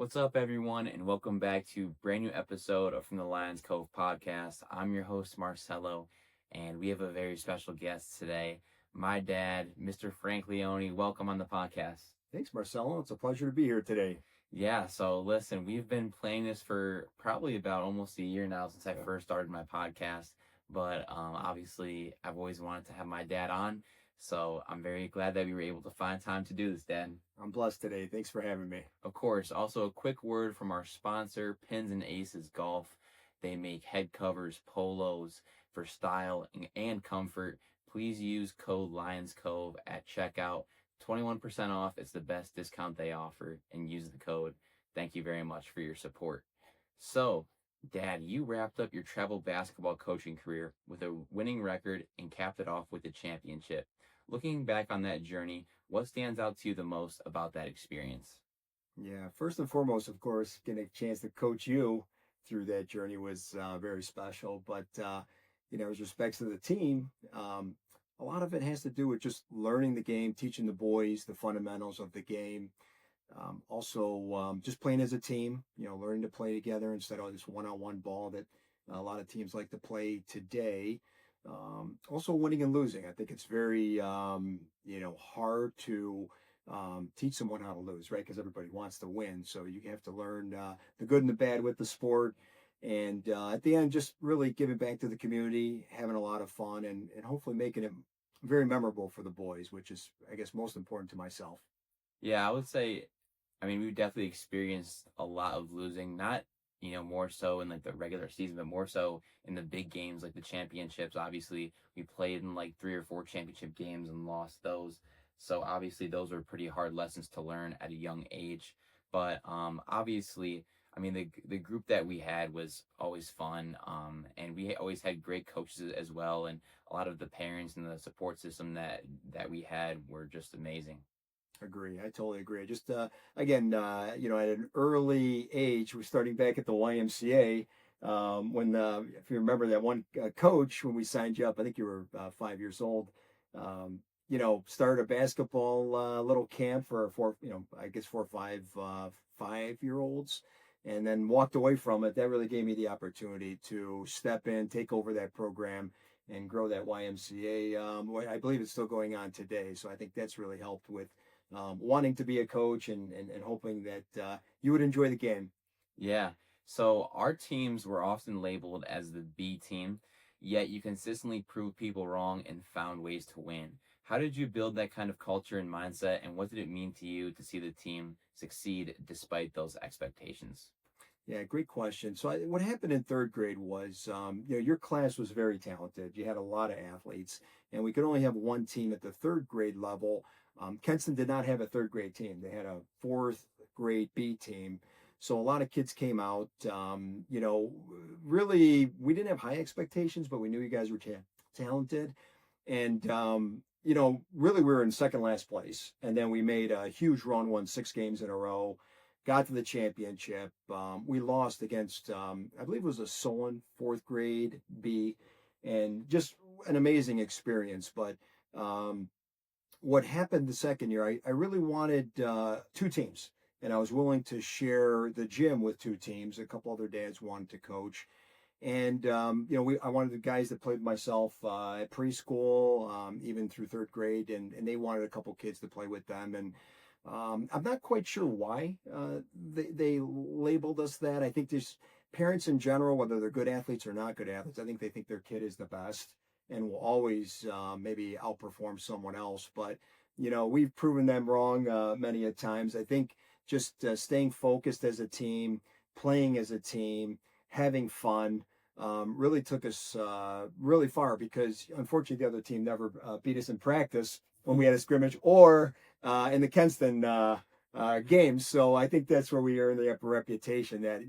What's up, everyone, and welcome back to a brand new episode of From the Lions Cove podcast. I'm your host, Marcelo, and we have a very special guest today, my dad, Mr. Frank Leone. Welcome on the podcast. Thanks, Marcelo. It's a pleasure to be here today. Yeah, so listen, we've been playing this for probably about almost a year now since I Yeah. first started my podcast, but obviously, I've always wanted to have my dad on, so I'm very glad that we were able to find time to do this, Dad. I'm blessed today. Thanks for having me. Of course, also a quick word from our sponsor, Pins and Aces Golf. They make head covers, polos for style and comfort. Please use code Lions Cove at checkout. 21% off. It's the best discount they offer, and use the code. Thank you very much for your support. So, Dad, you wrapped up your travel basketball coaching career with a winning record and capped it off with the championship. Looking back on that journey, what stands out to you the most about that experience? Yeah, first and foremost, of course, getting a chance to coach you through that journey was very special. But as respects to the team, a lot of it has to do with just learning the game, teaching the boys the fundamentals of the game. Also, just playing as a team, learning to play together instead of this one-on-one ball that a lot of teams like to play today. Also, winning and losing. I think it's very, hard to teach someone how to lose, right? Because everybody wants to win. So you have to learn the good and the bad with the sport. And at the end, just really giving back to the community, having a lot of fun, and hopefully making it very memorable for the boys, which is, I guess, most important to myself. Yeah, I would say, I mean, we definitely experienced a lot of losing, not, more so in like the regular season, but more so in the big games, like the championships. Obviously, we played in like 3 or 4 championship games and lost those. So obviously, those were pretty hard lessons to learn at a young age. But obviously, I mean, the group that we had was always fun, and we always had great coaches as well, and a lot of the parents and the support system that we had were just amazing. Agree. I totally agree. Just again, at an early age, we're starting back at the YMCA. When if you remember that one coach when we signed you up, I think you were 5 years old. Started a basketball little camp for I guess 4 or 5 5-year-olds, and then walked away from it. That really gave me the opportunity to step in, take over that program, and grow that YMCA. I believe it's still going on today, so I think that's really helped with wanting to be a coach and hoping that you would enjoy the game. Yeah. So our teams were often labeled as the B team, yet you consistently proved people wrong and found ways to win. How did you build that kind of culture and mindset, and what did it mean to you to see the team succeed despite those expectations? Yeah, great question. So what happened in third grade was, your class was very talented. You had a lot of athletes, and we could only have one team at the third grade level. Kenston did not have a third grade team. They had a fourth grade B team. So a lot of kids came out. Really, we didn't have high expectations, but we knew you guys were talented. And, really, we were in second last place. And then we made a huge run, won 6 games in a row, got to the championship. We lost against, I believe it was a Solon fourth grade B, and just an amazing experience. But what happened the second year, I really wanted 2 teams, and I was willing to share the gym with 2 teams. A couple other dads wanted to coach. And I wanted the guys that played with myself at preschool, even through third grade, and they wanted a couple kids to play with them. And I'm not quite sure why they labeled us that. I think there's parents in general, whether they're good athletes or not good athletes, I think they think their kid is the best and will always maybe outperform someone else. But we've proven them wrong many a times. I think just staying focused as a team, playing as a team, having fun. Really took us really far, because unfortunately the other team never beat us in practice when we had a scrimmage or in the Kenston games. So I think that's where we earned the reputation that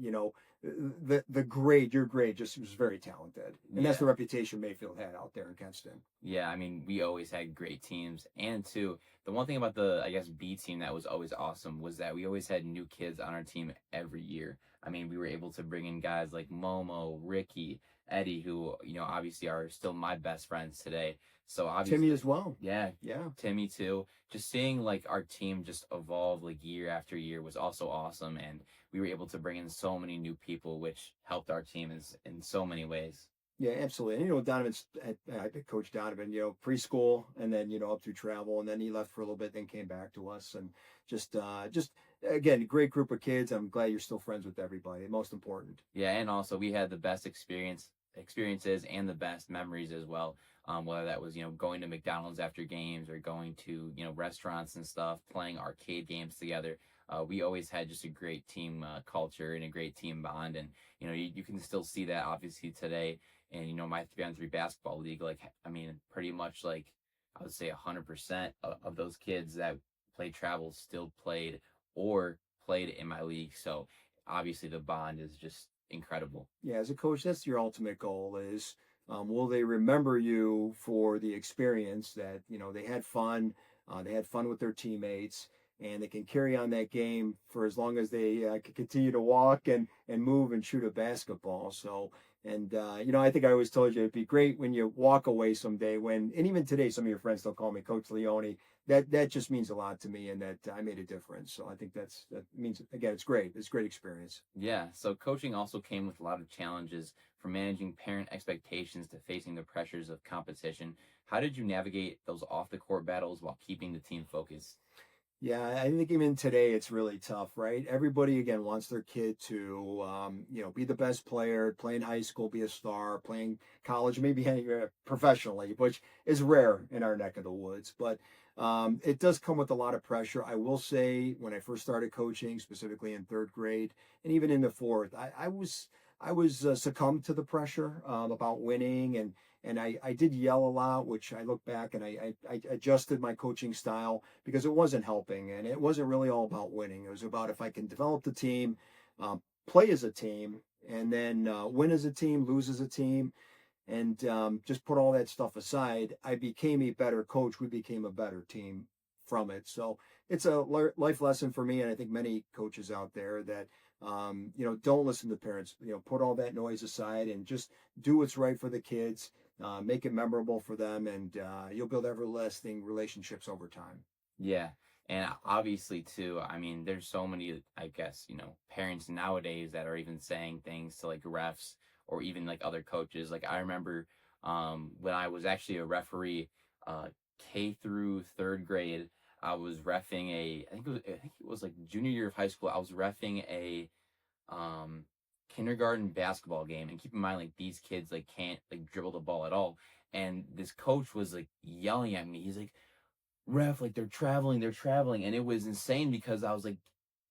the grade, your grade, just was very talented, and that's Yeah. the reputation Mayfield had out there in Kenston. Yeah, I mean, we always had great teams. And too, the one thing about the, I guess, B team that was always awesome was that we always had new kids on our team every year. I mean, we were able to bring in guys like Momo, Ricky, Eddie, who, obviously are still my best friends today. So obviously, Timmy as well. yeah, Yeah. Timmy too. Just seeing like our team just evolve like year after year was also awesome. And we were able to bring in so many new people, which helped our team in so many ways. Yeah, absolutely. And Donovan's, I Coach Donovan, preschool and then, up through travel. And then he left for a little bit, then came back to us. And just again, great group of kids. I'm glad you're still friends with everybody. Most important. Yeah, and also we had the best experiences and the best memories as well. Whether that was going to McDonald's after games or going to restaurants and stuff, playing arcade games together. We always had just a great team culture and a great team bond, and you can still see that obviously today. And my 3-on-3 basketball league, like I mean, pretty much like I would say 100% of those kids that played travel still played or played in my league. So obviously the bond is just incredible. Yeah, as a coach, that's your ultimate goal is will they remember you for the experience that, they had fun with their teammates, and they can carry on that game for as long as they can continue to walk and move and shoot a basketball. So, and, I think I always told you it'd be great when you walk away someday and even today, some of your friends still call me Coach Leone. That just means a lot to me, and that I made a difference. So I think that means, again, it's great. It's a great experience. Yeah, so coaching also came with a lot of challenges, from managing parent expectations to facing the pressures of competition. How did you navigate those off the court battles while keeping the team focused? Yeah, I think even today it's really tough, right? Everybody again wants their kid to, be the best player, play in high school, be a star, playing college, maybe professionally, which is rare in our neck of the woods. But it does come with a lot of pressure. I will say, when I first started coaching, specifically in third grade and even in the fourth, I was succumbed to the pressure about winning, and I did yell a lot, which I look back and I adjusted my coaching style because it wasn't helping, and it wasn't really all about winning. It was about if I can develop the team, play as a team, and then win as a team, lose as a team, and just put all that stuff aside, I became a better coach. We became a better team from it. So it's a life lesson for me, and I think many coaches out there that don't listen to parents. Put all that noise aside and just do what's right for the kids. Make it memorable for them, and you'll build everlasting relationships over time. Yeah. And obviously, too, I mean, there's so many, I guess, parents nowadays that are even saying things to like refs or even like other coaches. Like I remember when I was actually a referee, uh, K through third grade, I was refing I think it was like junior year of high school. I was refing a um kindergarten basketball game, and keep in mind like these kids like can't like dribble the ball at all, and this coach was like yelling at me. He's like, ref, like they're traveling, and it was insane because I was like,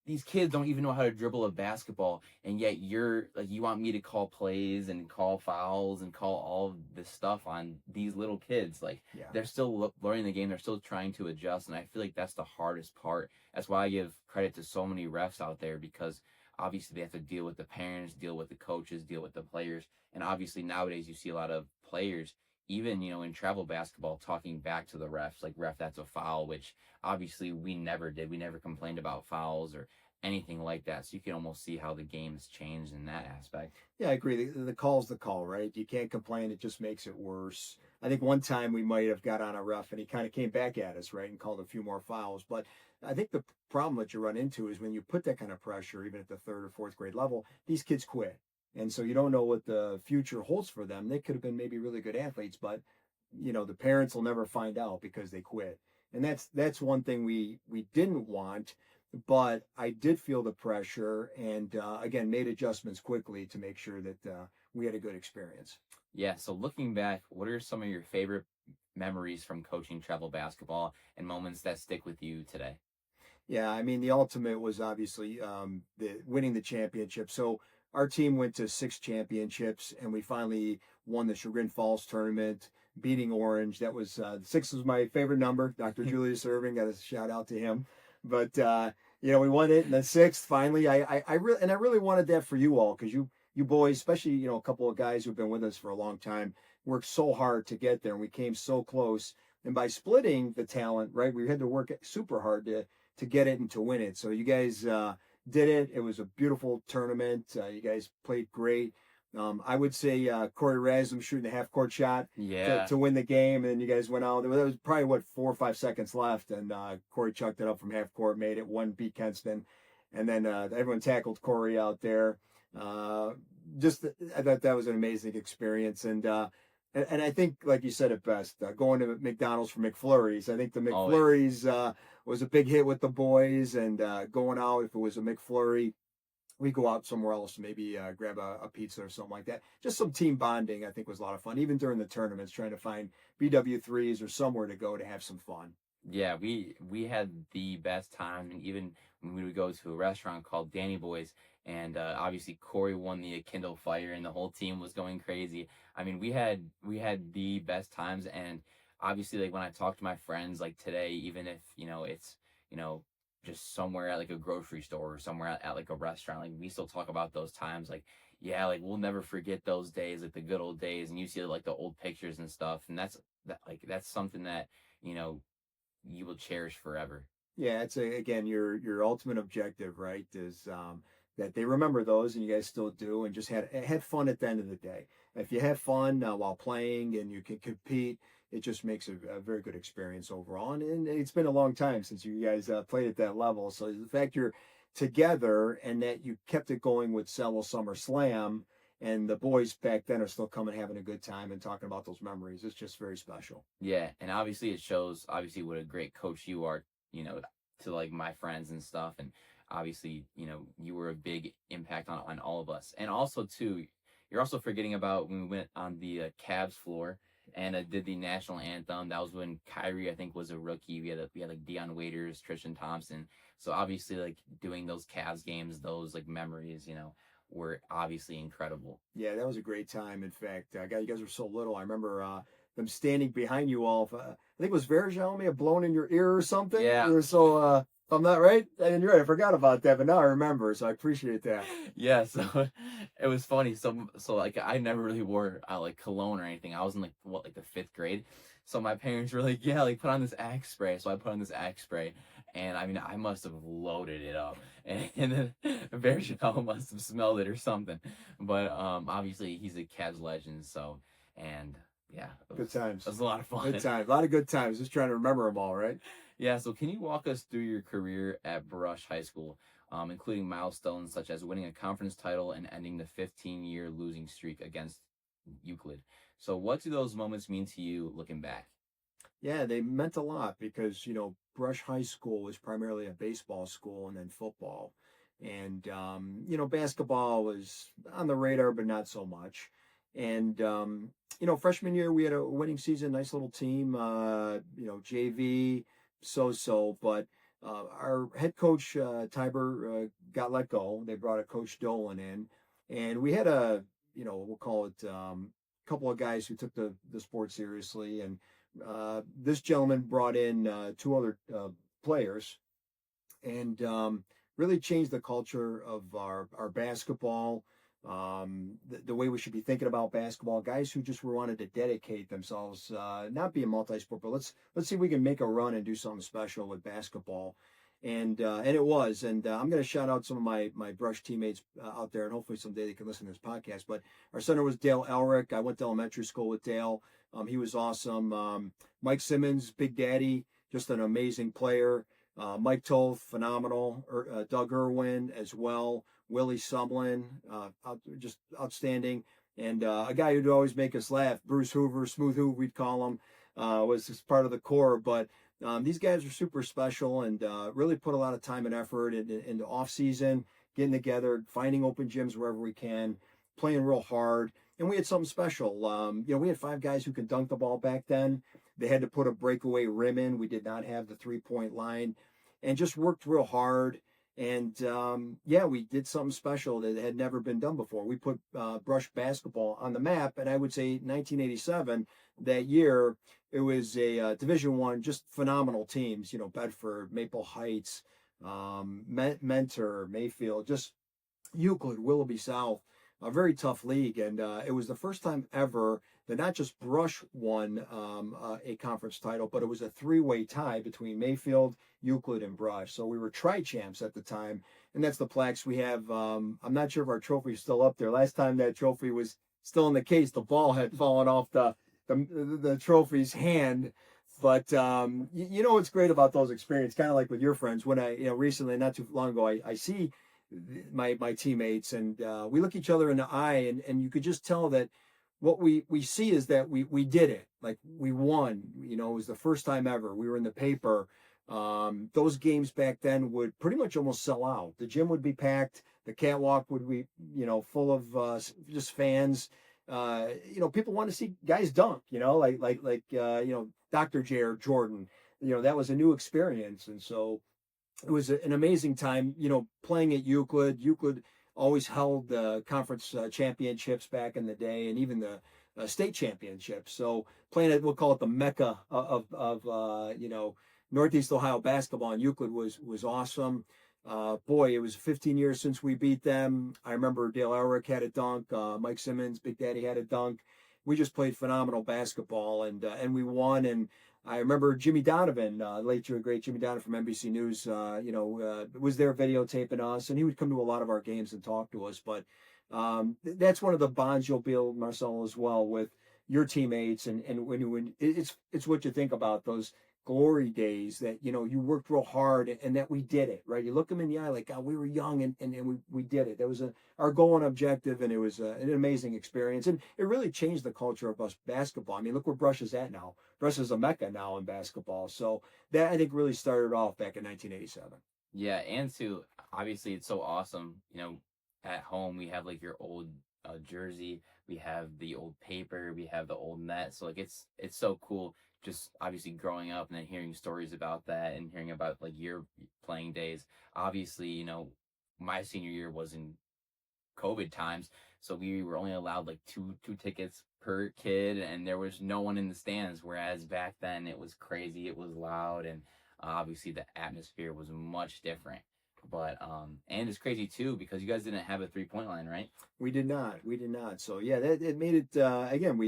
these kids don't even know how to dribble a basketball, and yet you're like, you want me to call plays and call fouls and call all of this stuff on these little kids. Like Yeah. they're still learning the game, they're still trying to adjust, and I feel like that's the hardest part. That's why I give credit to so many refs out there, because obviously they have to deal with the parents, deal with the coaches, deal with the players, and obviously nowadays you see a lot of players, even in travel basketball, talking back to the refs like, ref, that's a foul, which obviously we never did. We never complained about fouls or anything like that. So you can almost see how the game's changed in that aspect. Yeah, I agree. The call's the call, right? You can't complain. It just makes it worse. I think one time we might have got on a ref and he kind of came back at us, right, and called a few more fouls. But I think the problem that you run into is when you put that kind of pressure, even at the third or fourth grade level, these kids quit. And so you don't know what the future holds for them. They could have been maybe really good athletes, but the parents will never find out because they quit. And that's one thing we didn't want, but I did feel the pressure, and again made adjustments quickly to make sure that we had a good experience. Yeah. So looking back, what are some of your favorite memories from coaching travel basketball and moments that stick with you today? Yeah, I mean the ultimate was obviously the winning the championship. So our team went to 6 championships, and we finally won the Chagrin Falls tournament, beating Orange. That was 6 was my favorite number. Dr. Julius Irving, got a shout out to him. But we won it, and then sixth finally. I really wanted that for you all, because you boys, especially a couple of guys who've been with us for a long time, worked so hard to get there, and we came so close. And by splitting the talent, right, we had to work super hard to get it and to win it. So you guys did it. It was a beautiful tournament. You guys played great. I would say Corey Rasm shooting the half court shot Yeah. to win the game, and you guys went out. There was probably 4 or 5 seconds left, and Corey chucked it up from half court, made it one, beat Kenston. And then everyone tackled Corey out there. Just I thought that was an amazing experience, and I think, like you said it best, going to McDonald's for McFlurries. I think the Always. McFlurries was a big hit with the boys, and going out, if it was a McFlurry, we go out somewhere else, maybe grab a pizza or something like that. Just some team bonding, I think, was a lot of fun. Even during the tournaments, trying to find BW3s or somewhere to go to have some fun. Yeah, we had the best time, and even when we would go to a restaurant called Danny Boy's, and obviously Corey won the Kindle Fire, and the whole team was going crazy. I mean, we had the best times, and obviously, like when I talk to my friends, like today, even if it's you know just somewhere at like a grocery store or somewhere at like a restaurant, like we still talk about those times, like. Yeah, like we'll never forget those days, like the good old days, and you see like the old pictures and stuff, and that's something that you know you will cherish forever. Yeah, it's again your ultimate objective, right? Is that they remember those, and you guys still do, and just had fun at the end of the day. If you have fun while playing and you can compete, it just makes a very good experience overall. And it's been a long time since you guys played at that level, so the fact you're together and that you kept it going with Cello Summer Slam. And the boys back then are still coming, having a good time, and talking about those memories. It's just very special. Yeah, and obviously it shows obviously what a great coach you are, you know, to like my friends and stuff, and obviously you were a big impact on all of us, and also too, you're also forgetting about when we went on the Cavs floor and did the national anthem. That was when Kyrie I think was a rookie. We had like Deion Waiters, Tristan Thompson. So obviously like doing those Cavs games, those like memories, were obviously incredible. Yeah, that was a great time. In fact, you guys were so little. I remember them standing behind you all. I think it was Verjao may have blown in your ear or something. Yeah. You were so, if I'm not right, and you're right, I forgot about that, but now I remember, so I appreciate that. Yeah, so it was funny. So like I never really wore like cologne or anything. I was in like the fifth grade. So my parents were like, yeah, like put on this Axe spray. So I put on this Axe spray, and I mean I must have loaded it up, and then Vergel must have smelled it or something. But obviously he's a Cavs legend. So and yeah, Good times. it was a lot of fun. Good times. A lot of good times. Just trying to remember them all, right? Yeah, so can you walk us through your career at Brush High School, including milestones such as winning a conference title and ending the 15-year losing streak against Euclid? So, what do those moments mean to you looking back? Yeah, they meant a lot because, Brush High School was primarily a baseball school and then football. And, basketball was on the radar, but not so much. And, freshman year, we had a winning season, nice little team, JV, so, but our head coach, Tiber, got let go. They brought a coach Dolan in. And we had we'll call it couple of guys who took the sport seriously. And this gentleman brought in two other players and really changed the culture of our basketball, the way we should be thinking about basketball. Guys who just wanted to dedicate themselves, not be a multi-sport, but let's see if we can make a run and do something special with basketball. And it was. And I'm going to shout out some of my Brush teammates out there, and hopefully someday they can listen to this podcast. But our center was Dale Elric. I went to elementary school with Dale. He was awesome. Mike Simmons, Big Daddy, just an amazing player. Mike Toth, phenomenal. Doug Irwin as well. Willie Sumlin, just outstanding. And a guy who'd always make us laugh, Bruce Hoover, Smooth Hoover, we'd call him, was just part of the core. But these guys are super special and really put a lot of time and effort into off season, getting together, finding open gyms wherever we can, playing real hard. And we had something special. We had 5 guys who could dunk the ball back then. They had to put a breakaway rim in. We did not have the 3-point line, and just worked real hard. And we did something special that had never been done before. We put Brush basketball on the map, and I would say 1987, that year, it was a Division One, just phenomenal teams. Bedford, Maple Heights, Mentor, Mayfield, just Euclid, Willoughby South, a very tough league. And it was the first time ever that not just Brush won a conference title, but it was a 3-way tie between Mayfield, Euclid, and Brush. So we were tri-champs at the time, and that's the plaques we have. I'm not sure if our trophy is still up there. Last time that trophy was still in the case, the ball had fallen off the trophy's hand. But you know what's great about those experiences, kind of like with your friends. When I, recently, not too long ago, I see my teammates, and we look each other in the eye, and you could just tell that what we see is that we did it. Like we won. It was the first time ever. We were in the paper. Those games back then would pretty much almost sell out. The gym would be packed. The catwalk would be, full of just fans. People want to see guys dunk. Like Dr. J or Jordan. That was a new experience, and so it was an amazing time. Playing at Euclid. Euclid always held the conference championships back in the day, and even the state championships. So playing at, we'll call it the mecca of Northeast Ohio basketball, and Euclid was awesome. Boy, it was 15 years since we beat them. I remember Dale Elrick had a dunk. Mike Simmons, Big Daddy, had a dunk. We just played phenomenal basketball, and we won. And I remember Jimmy Donovan, late great Jimmy Donovan from NBC News, was there videotaping us, and he would come to a lot of our games and talk to us. But that's one of the bonds you'll build, Marcelo, as well, with your teammates, and when it's what you think about those glory days that you worked real hard and that we did it, right? You look them in the eye like, God, we were young and we did it. That was our goal and objective, and it was an amazing experience, and it really changed the culture of us basketball. I mean, look where Brush is at now. Brush is a mecca now in basketball. So that, I think, really started off back in 1987. Yeah, and too, obviously it's so awesome. At home we have like your old jersey, we have the old paper, we have the old net. So like it's so cool. Just obviously growing up and then hearing stories about that and hearing about like your playing days. Obviously, my senior year was in COVID times, so we were only allowed like two tickets per kid, and there was no one in the stands. Whereas back then it was crazy, it was loud, and obviously the atmosphere was much different. But and it's crazy too because you guys didn't have a 3-point line, right? We did not. So yeah, that it made it again.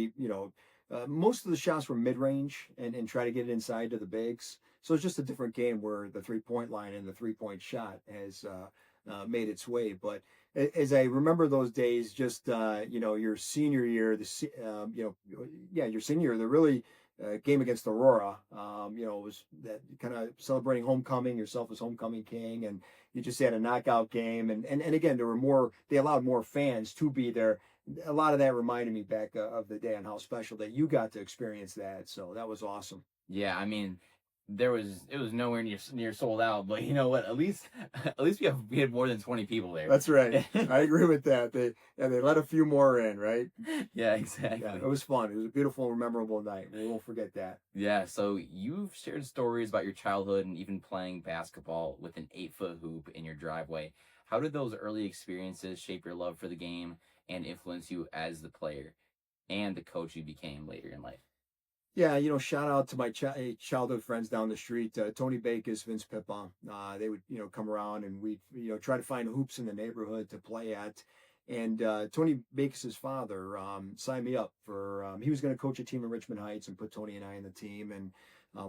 Most of the shots were mid-range and try to get it inside to the bigs. So it's just a different game where the 3-point line and the 3-point shot has made its way. But as I remember those days, just your senior year, your senior year, the really game against Aurora, was that kind of celebrating homecoming, yourself as homecoming king, and you just had a knockout game. And again, they allowed more fans to be there. A lot of that reminded me back of the day and how special that you got to experience that. So that was awesome. Yeah, I mean, it was nowhere near sold out, but you know what? At least we had more than 20 people there. That's right. I agree with that. They let a few more in, right? Yeah, exactly. Yeah, it was fun. It was a beautiful, memorable night. We won't forget that. Yeah. So you've shared stories about your childhood and even playing basketball with an 8-foot hoop in your driveway. How did those early experiences shape your love for the game and influence you as the player and the coach you became later in life? Yeah, shout out to my childhood friends down the street, Tony Bakis, Vince Pippa. They would, come around and we'd, try to find hoops in the neighborhood to play at. And Tony Bakis' father signed me up for, he was going to coach a team in Richmond Heights and put Tony and I in the team. And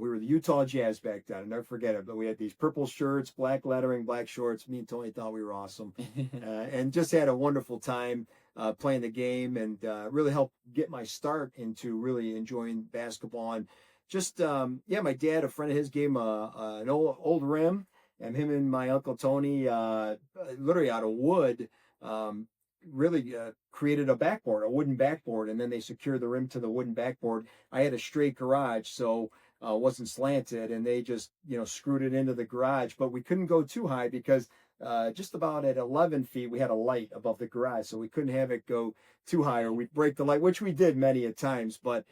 we were the Utah Jazz back then. I'll never forget it. But we had these purple shirts, black lettering, black shorts. Me and Tony thought we were awesome and just had a wonderful time playing the game, and really helped get my start into really enjoying basketball. And just, my dad, a friend of his, gave him an old rim, and him and my Uncle Tony, literally out of wood, really created a wooden backboard, and then they secured the rim to the wooden backboard. I had a straight garage, so wasn't slanted, and they just screwed it into the garage, but we couldn't go too high because just about at 11 feet we had a light above the garage, so we couldn't have it go too high or we'd break the light, which we did many a times. But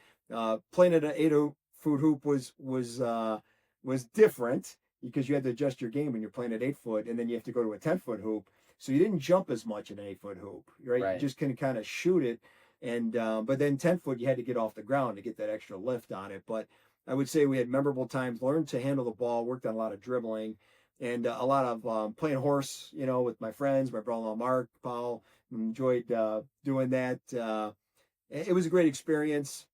playing at an 8-foot hoop was different because you had to adjust your game when you're playing at 8 foot, and then you have to go to a 10-foot hoop, so you didn't jump as much at an 8-foot hoop, right? You just can kind of shoot it, and but then 10 foot you had to get off the ground to get that extra lift on it. But I would say we had memorable times, learned to handle the ball, worked on a lot of dribbling, and a lot of playing horse, with my friends, my brother-in-law Mark, Paul. Enjoyed doing that. It was a great experience.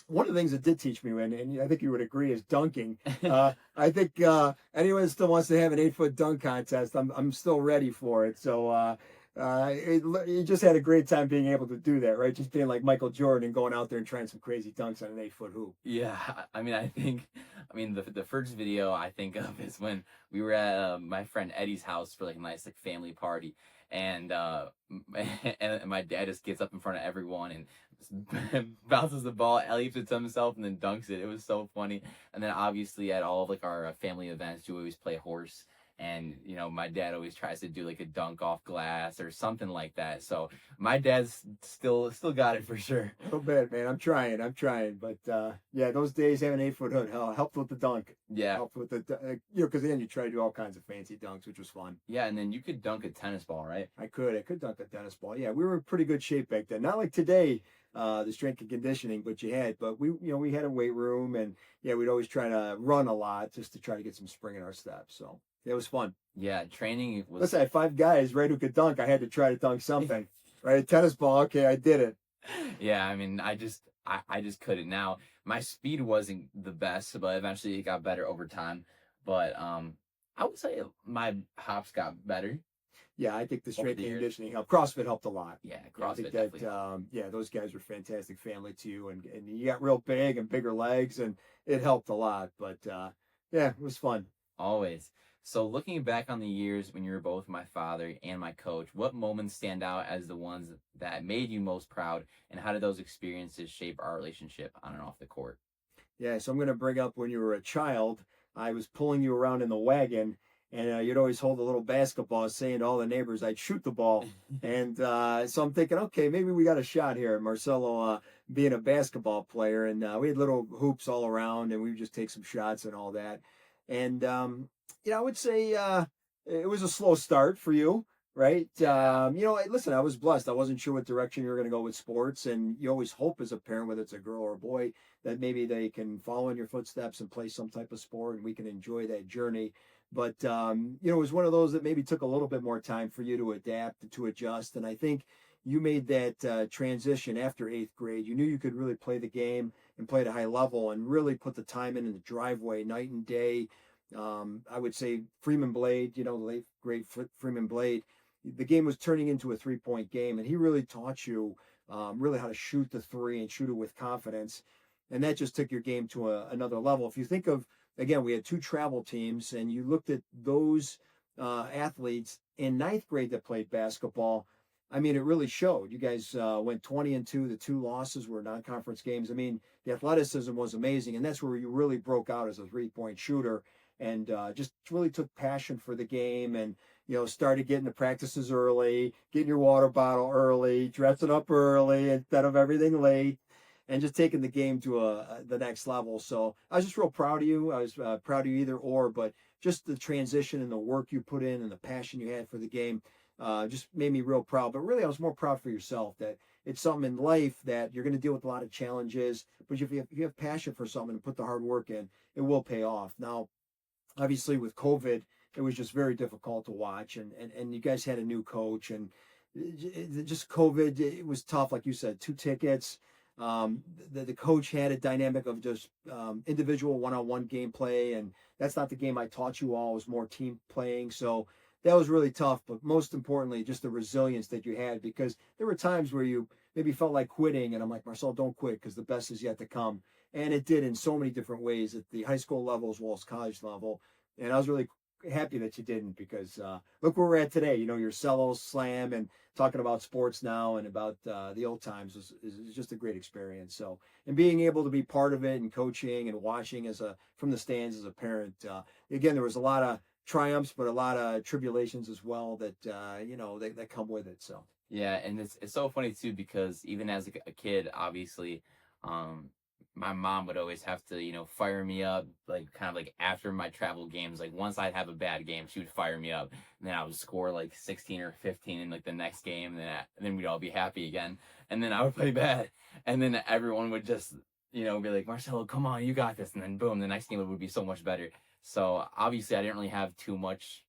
One of the things that did teach me, and I think you would agree, is dunking. I think anyone that still wants to have an 8-foot dunk contest, I'm still ready for it. So You just had a great time being able to do that, right? Just being like Michael Jordan and going out there and trying some crazy dunks on an 8-foot hoop. Yeah, I mean, the first video I think of is when we were at my friend Eddie's house for like a nice like family party, and and my dad just gets up in front of everyone and bounces the ball, alley-oops it to himself, and then dunks it. It was so funny. And then obviously at all of like our family events, we always play horse. And my dad always tries to do like a dunk off glass or something like that. So my dad's still got it for sure. A little bit, man. I'm trying. But yeah, those days having an 8-foot hood helped with the dunk. Yeah. Helped with the, because then you try to do all kinds of fancy dunks, which was fun. Yeah, and then you could dunk a tennis ball, right? I could dunk a tennis ball. Yeah, we were in pretty good shape back then. Not like today, the strength and conditioning, but we had a weight room, and yeah, we'd always try to run a lot just to try to get some spring in our steps. So it was fun. Yeah, training was. Listen, I had 5 guys, right, who could dunk. I had to try to dunk something. Right, a tennis ball. Okay, I did it. Yeah, I mean, I just couldn't. Now, my speed wasn't the best, but eventually it got better over time. But I would say my hops got better. Yeah, I think the Over strength the and years. conditioning helped. CrossFit helped a lot. Yeah, I CrossFit think definitely. that yeah, those guys were fantastic family too, and you got real big and bigger legs, and it helped a lot. But yeah, it was fun. Always. So looking back on the years when you were both my father and my coach, what moments stand out as the ones that made you most proud, and how did those experiences shape our relationship on and off the court? Yeah, so I'm going to bring up when you were a child. I was pulling you around in the wagon, and you'd always hold a little basketball, saying to all the neighbors I'd shoot the ball. And so I'm thinking, okay, maybe we got a shot here. Marcelo being a basketball player, and we had little hoops all around, and we would just take some shots and all that. And I would say it was a slow start for you, right? Listen, I was blessed. I wasn't sure what direction you were going to go with sports, and you always hope as a parent, whether it's a girl or a boy, that maybe they can follow in your footsteps and play some type of sport, and we can enjoy that journey. But it was one of those that maybe took a little bit more time for you to adapt, to adjust, and I think you made that transition after 8th grade. You knew you could really play the game and play at a high level, and really put the time in the driveway, night and day. I would say Freeman Blade, the late great Freeman Blade, the game was turning into a 3-point game, and he really taught you really how to shoot the three and shoot it with confidence. And that just took your game to another level. If you think of, again, we had 2 travel teams, and you looked at those athletes in 9th grade that played basketball. I mean, it really showed. You guys went 20-2. The 2 losses were non-conference games. I mean, the athleticism was amazing, and that's where you really broke out as a 3-point shooter, and just really took passion for the game, and started getting the practices early, getting your water bottle early, dressing up early instead of everything late, and just taking the game to the next level. So I was just real proud of you. I was proud of you either or, but just the transition and the work you put in and the passion you had for the game just made me real proud. But really, I was more proud for yourself, that it's something in life that you're going to deal with a lot of challenges, but if you have passion for something and put the hard work in, it will pay off. Now, obviously with COVID, it was just very difficult to watch, and you guys had a new coach, and just COVID, it was tough. Like you said, 2 tickets. The coach had a dynamic of just individual one-on-one gameplay, and that's not the game I taught you all. It was more team playing. So that was really tough, but most importantly, just the resilience that you had, because there were times where you maybe felt like quitting, and I'm like, Marcel, don't quit, because the best is yet to come. And it did in so many different ways at the high school level as well as college level. And I was really happy that you didn't, because look where we're at today. Your cello slam and talking about sports now and about the old times is just a great experience. So, and being able to be part of it and coaching and watching from the stands as a parent, again, there was a lot of triumphs, but a lot of tribulations as well that that come with it. So Yeah, and it's so funny too, because even as a kid, obviously, my mom would always have to fire me up, like kind of like after my travel games. Like once I'd have a bad game, she would fire me up, and then I would score like 16 or 15 in like the next game, and then we'd all be happy again, and then I would play bad, and then everyone would just be like, Marcelo, come on, you got this, and then boom, the next game would be so much better. So obviously, I didn't really have too much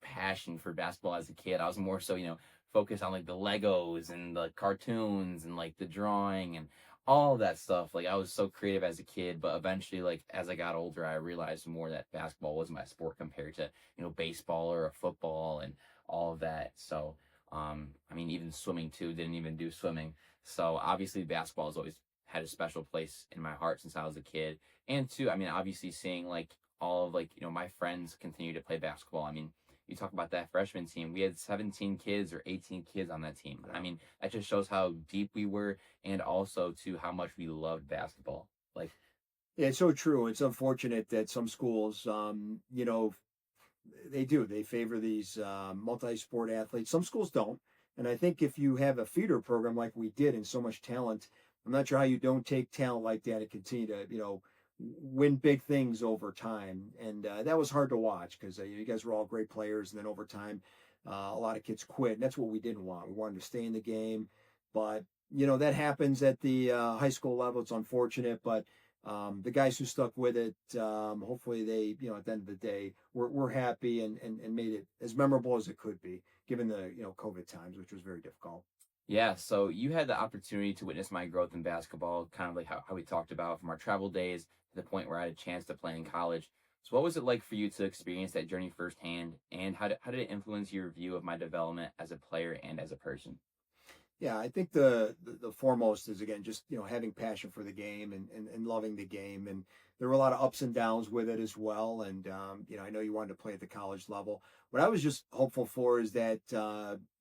passion for basketball as a kid. I was more so focused on like the Legos and the cartoons and like the drawing and all of that stuff. Like I was so creative as a kid, but eventually, like as I got older, I realized more that basketball was my sport compared to baseball or a football and all of that. So I mean, even swimming too, didn't even do swimming. So obviously basketball has always had a special place in my heart since I was a kid. And two, I mean, obviously seeing like all of like, my friends continue to play basketball. I mean, you talk about that freshman team, we had 17 kids or 18 kids on that team. I mean, that just shows how deep we were and also to how much we loved basketball. Like, Yeah, it's so true. It's unfortunate that some schools, they favor these multi-sport athletes. Some schools don't. And I think if you have a feeder program like we did and so much talent, I'm not sure how you don't take talent like that and continue to, win big things over time. And that was hard to watch because you guys were all great players. And then over time, a lot of kids quit. And that's what we didn't want. We wanted to stay in the game. But, that happens at the high school level. It's unfortunate. But the guys who stuck with it, hopefully they, at the end of the day, we're happy and made it as memorable as it could be, given the, COVID times, which was very difficult. yeah, so you had the opportunity to witness my growth in basketball, kind of like how we talked about from our travel days to the point where I had a chance to play in college. So what was it like for you to experience that journey firsthand, and how did it influence your view of my development as a player and as a person? Yeah, I think the foremost is again just having passion for the game and loving the game, and there were a lot of ups and downs with it as well. And I know you wanted to play at the college level. What I was just hopeful for is that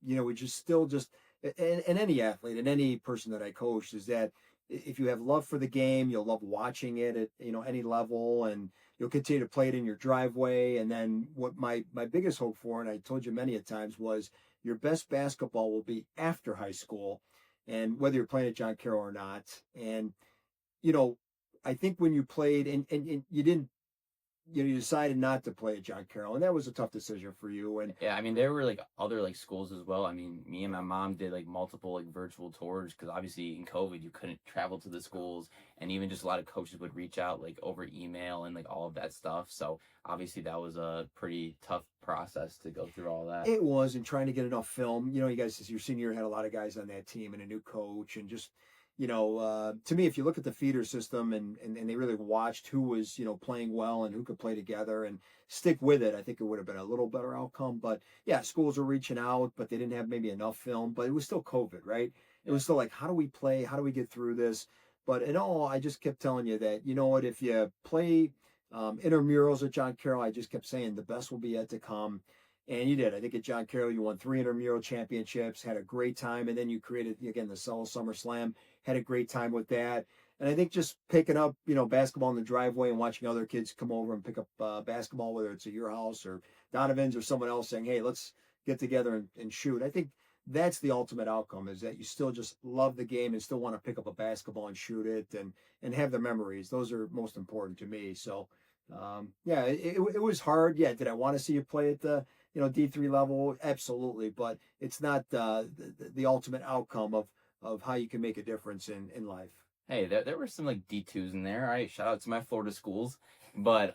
we just still just and any athlete and any person that I coached is that if you have love for the game, you'll love watching it at any level, and you'll continue to play it in your driveway. And then what my biggest hope for, and I told you many a times, was your best basketball will be after high school, and whether you're playing at John Carroll or not. And you know, I think when you played and you didn't, you decided not to play at John Carroll, and that was a tough decision for you. And Yeah, I mean there were like other like schools as well. I mean, me and my mom did like multiple like virtual tours because obviously in COVID you couldn't travel to the schools, and even just a lot of coaches would reach out like over email and like all of that stuff. So obviously that was a pretty tough process to go through all that. it was, and trying to get enough film. You guys, as your senior year, had a lot of guys on that team and a new coach, and just to me, if you look at the feeder system and they really watched who was playing well and who could play together and stick with it, I think it would have been a little better outcome. But yeah, schools were reaching out, but they didn't have maybe enough film. But it was still COVID, right? It was still like, how do we play? How do we get through this? But in all, I just kept telling you that what, if you play intramurals at John Carroll, I just kept saying the best will be yet to come. And you did. I think at John Carroll, you won 3 intramural championships, had a great time, and then you created again the Summer Slam, had a great time with that. And I think just picking up, basketball in the driveway and watching other kids come over and pick up basketball, whether it's at your house or Donovan's or someone else saying, "Hey, let's get together and shoot." I think that's the ultimate outcome, is that you still just love the game and still want to pick up a basketball and shoot it and have the memories. Those are most important to me. So yeah, it was hard. Yeah, did I want to see you play at the D3 level? Absolutely, but it's not the ultimate outcome of how you can make a difference in life. Hey, there were some like D2s in there. All right, shout out to my Florida schools. But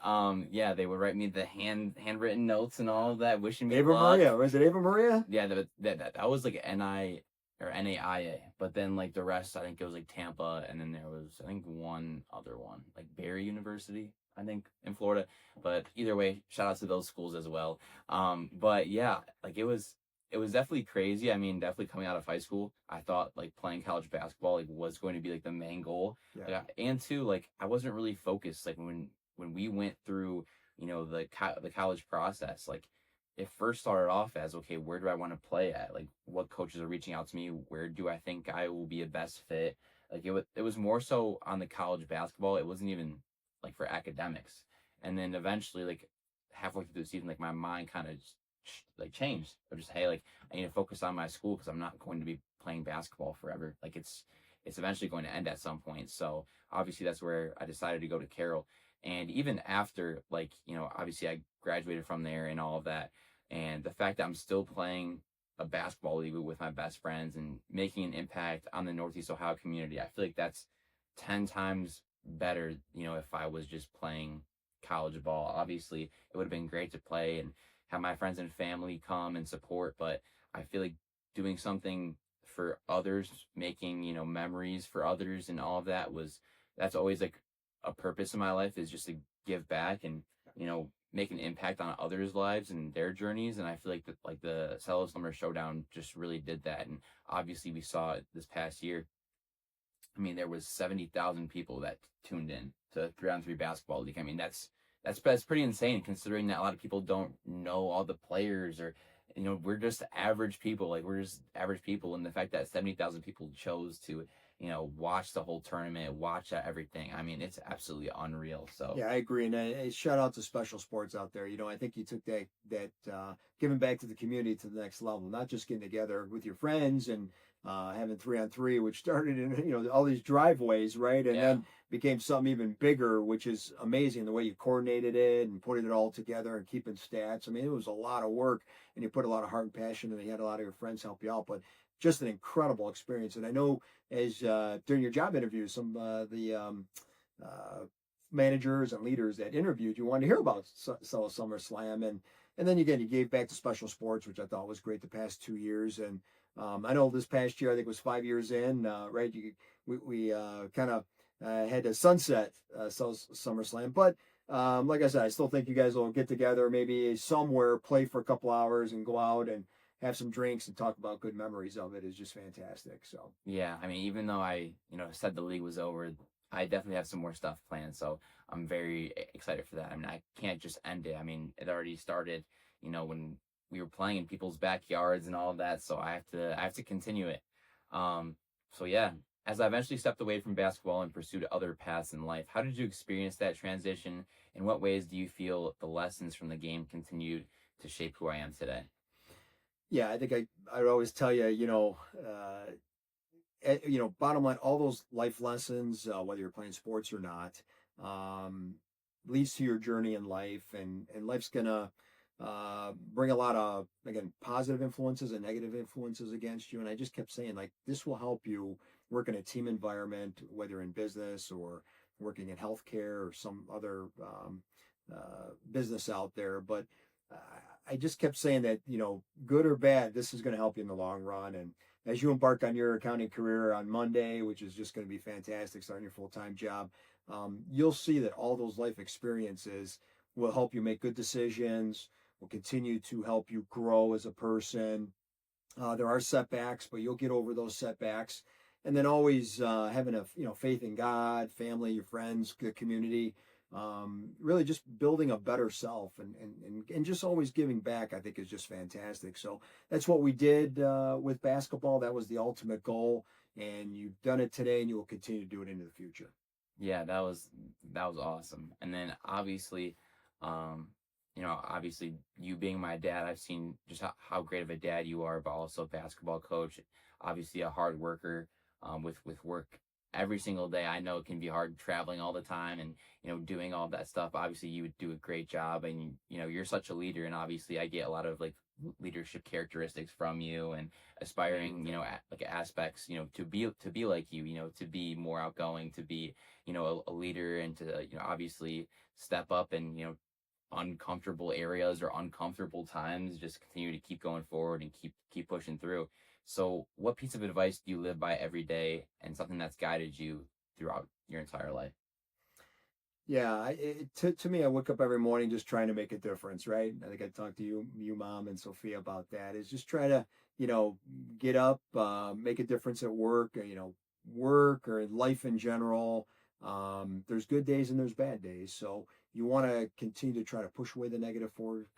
yeah, they would write me the handwritten notes and all of that, wishing me Ava luck. Maria, was it Ava Maria? Yeah, that was like NI or NAIA. But then like the rest, I think it was like Tampa, and then there was I think one other one, like Barry University, I think in Florida. But either way, shout out to those schools as well. But yeah, like it was definitely crazy. I mean, definitely coming out of high school, I thought like playing college basketball like was going to be like the main goal. Yeah. And two, like I wasn't really focused. Like when we went through, the college process, like it first started off as, okay, where do I want to play at? Like what coaches are reaching out to me? Where do I think I will be a best fit? Like it was more so on the college basketball. It wasn't even like for academics. And then eventually, like halfway through the season, like my mind kind of like changed. Or just, hey, like I need to focus on my school because I'm not going to be playing basketball forever. Like it's eventually going to end at some point. So obviously that's where I decided to go to Carroll. And even after, like, obviously I graduated from there and all of that. And the fact that I'm still playing a basketball league with my best friends and making an impact on the Northeast Ohio community, I feel like that's 10 times better, if I was just playing college ball. Obviously, it would have been great to play and have my friends and family come and support, but I feel like doing something for others, making, memories for others and all of that that's always like a purpose in my life, is just to give back. And make an impact on others' lives and their journeys. And I feel like the Cello Summer Showdown just really did that. And obviously we saw it this past year. I mean, there was 70,000 people that tuned in to 3-on-3 basketball league. I mean, that's pretty insane considering that a lot of people don't know all the players, or we're just average people. Like, we're just average people, and the fact that 70,000 people chose to watch the whole tournament, watch everything. I mean, it's absolutely unreal. So Yeah, I agree. And shout out to Special Sports out there. I think you took that giving back to the community to the next level, not just getting together with your friends and having 3-on-3, which started in all these driveways, right, and then became something even bigger, which is amazing. The way you coordinated it and putting it all together and keeping stats. I mean, it was a lot of work, and you put a lot of heart and passion, and you had a lot of your friends help you out, but just an incredible experience. And I know as during your job interviews, some the managers and leaders that interviewed you wanted to hear about SummerSlam, and then again you gave back to Special Sports, which I thought was great the past 2 years. And I know this past year, I think it was 5 years in, right? We kind of had to sunset SummerSlam, but like I said, I still think you guys will get together maybe somewhere, play for a couple hours, and go out and have some drinks and talk about good memories of it. Is just fantastic. So yeah, I mean, even though I said the league was over, I definitely have some more stuff planned. So I'm very excited for that. I mean, I can't just end it. I mean, it already started, when we were playing in people's backyards and all of that. So I have to continue it. So yeah, as I eventually stepped away from basketball and pursued other paths in life, how did you experience that transition? In what ways do you feel the lessons from the game continued to shape who I am today? yeah, I think I would always tell you, bottom line, all those life lessons, whether you're playing sports or not, leads to your journey in life, and life's gonna bring a lot of, again, positive influences and negative influences against you. And I just kept saying, like, this will help you work in a team environment, whether in business or working in healthcare or some other business out there. But uh, I just kept saying that, good or bad, this is going to help you in the long run. And as you embark on your accounting career on Monday, which is just going to be fantastic, starting your full-time job, you'll see that all those life experiences will help you make good decisions, will continue to help you grow as a person. There are setbacks, but you'll get over those setbacks. And then always having a faith in God, family, your friends, the community, really just building a better self, and just always giving back, I think, is just fantastic. So that's what we did with basketball. That was the ultimate goal, and you've done it today, and you will continue to do it into the future. Yeah, that was awesome. And then obviously, obviously you being my dad, I've seen just how great of a dad you are, but also a basketball coach, obviously a hard worker, with work every single day. I know it can be hard traveling all the time and, doing all that stuff. Obviously you would do a great job, and, you're such a leader, and obviously I get a lot of like leadership characteristics from you, and aspiring, like aspects, to be like you, to be more outgoing, to be, a leader, and to, obviously step up and, uncomfortable areas or uncomfortable times, just continue to keep going forward and keep pushing through. So what piece of advice do you live by every day, and something that's guided you throughout your entire life? Yeah, to me, I wake up every morning just trying to make a difference, right? I think I talked to you, Mom, and Sophia about that. Is just try to, get up, make a difference at work, or, work or life in general. There's good days and there's bad days, so you want to continue to try to push away the negative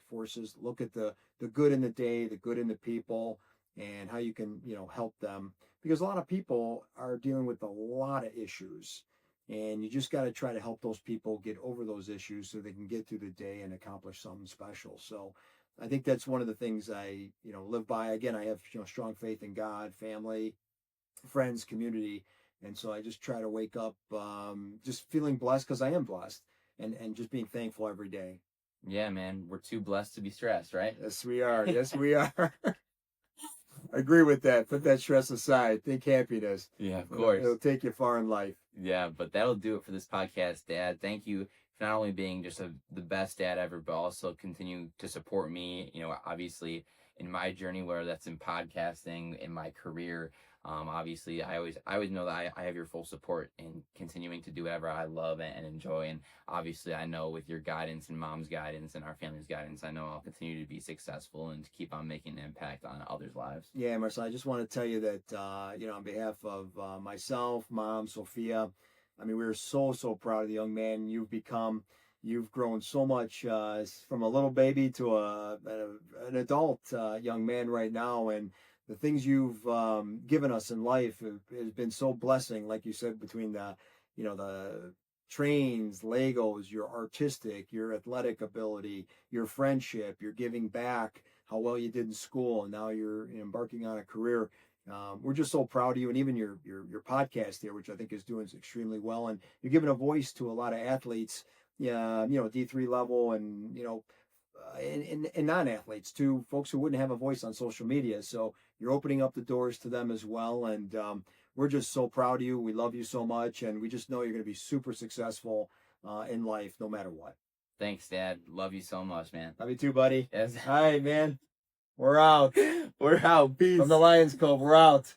forces. Look at the good in the day, the good in the people, and how you can, help them, because a lot of people are dealing with a lot of issues, and you just got to try to help those people get over those issues so they can get through the day and accomplish something special. So I think that's one of the things I, live by. Again, I have, strong faith in God, family, friends, community. And so I just try to wake up just feeling blessed, because I am blessed, and just being thankful every day. Yeah, man, we're too blessed to be stressed, right? Yes, we are. Yes, we are. I agree with that. Put that stress aside. Think happiness. Yeah, of course. It'll take you far in life. Yeah, but that'll do it for this podcast, Dad. Thank you for not only being just the best dad ever, but also continue to support me, obviously in my journey, whether that's in podcasting, in my career. Obviously, I always know that I have your full support in continuing to do whatever I love and enjoy. And obviously, I know with your guidance and mom's guidance and our family's guidance, I know I'll continue to be successful and to keep on making an impact on others' lives. Yeah, Marcelo, I just want to tell you that, on behalf of myself, Mom, Sophia, I mean, we're so, so proud of the young man you've become. You've grown so much from a little baby to an adult young man right now. And the things you've given us in life has been so blessing, like you said, between the trains, Legos, your artistic, your athletic ability, your friendship, your giving back, how well you did in school, and now you're embarking on a career. We're just so proud of you, and even your podcast here, which I think is doing extremely well, and you're giving a voice to a lot of athletes, yeah, D3 level, and and non-athletes too, folks who wouldn't have a voice on social media. So you're opening up the doors to them as well, and we're just so proud of you. We love you so much, and we just know you're going to be super successful in life, no matter what. Thanks, Dad. Love you so much, man. Love you too, buddy. Yes. All right, man. We're out. We're out. Peace. From the Lions Cove, we're out.